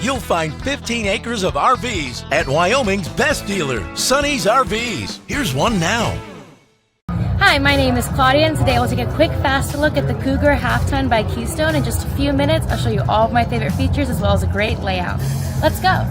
you'll find 15 acres of RVs at Wyoming's best dealer, Sonny's RVs. Here's one now. Hi, my name is Claudia, and today we'll take a quick, fast look at the Cougar Half-Ton by Keystone. In just a few minutes, I'll show you all of my favorite features as well as a great layout. Let's go.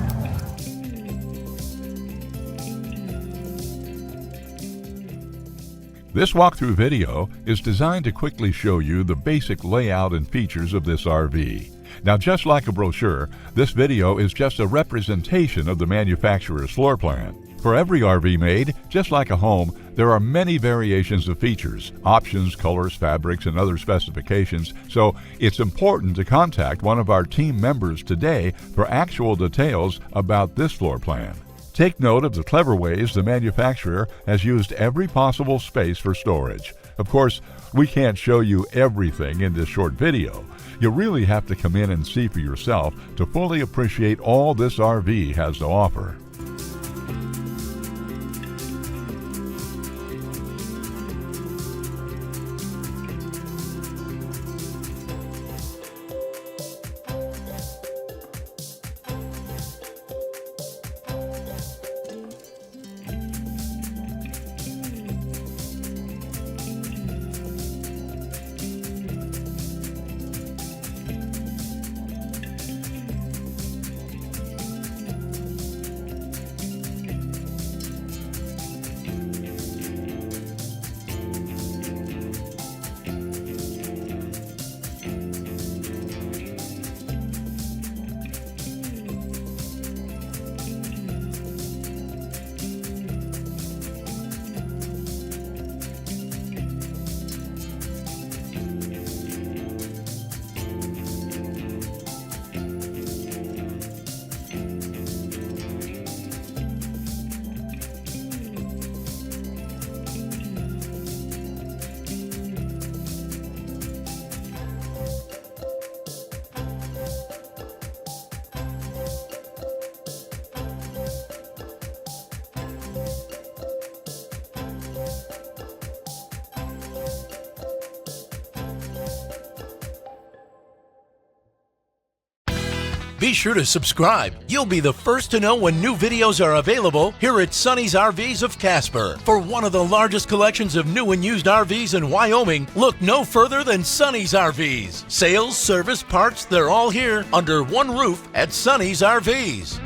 This walkthrough video is designed to quickly show you the basic layout and features of this RV. Now, just like a brochure, this video is just a representation of the manufacturer's floor plan. For every RV made, just like a home, there are many variations of features, options, colors, fabrics, and other specifications, so it's important to contact one of our team members today for actual details about this floor plan. Take note of the clever ways the manufacturer has used every possible space for storage. Of course, we can't show you everything in this short video. You really have to come in and see for yourself to fully appreciate all this RV has to offer. Be sure to subscribe. You'll be the first to know when new videos are available here at Sonny's RVs of Casper. For one of the largest collections of new and used RVs in Wyoming, look no further than Sonny's RVs. Sales, service, parts, they're all here under one roof at Sonny's RVs.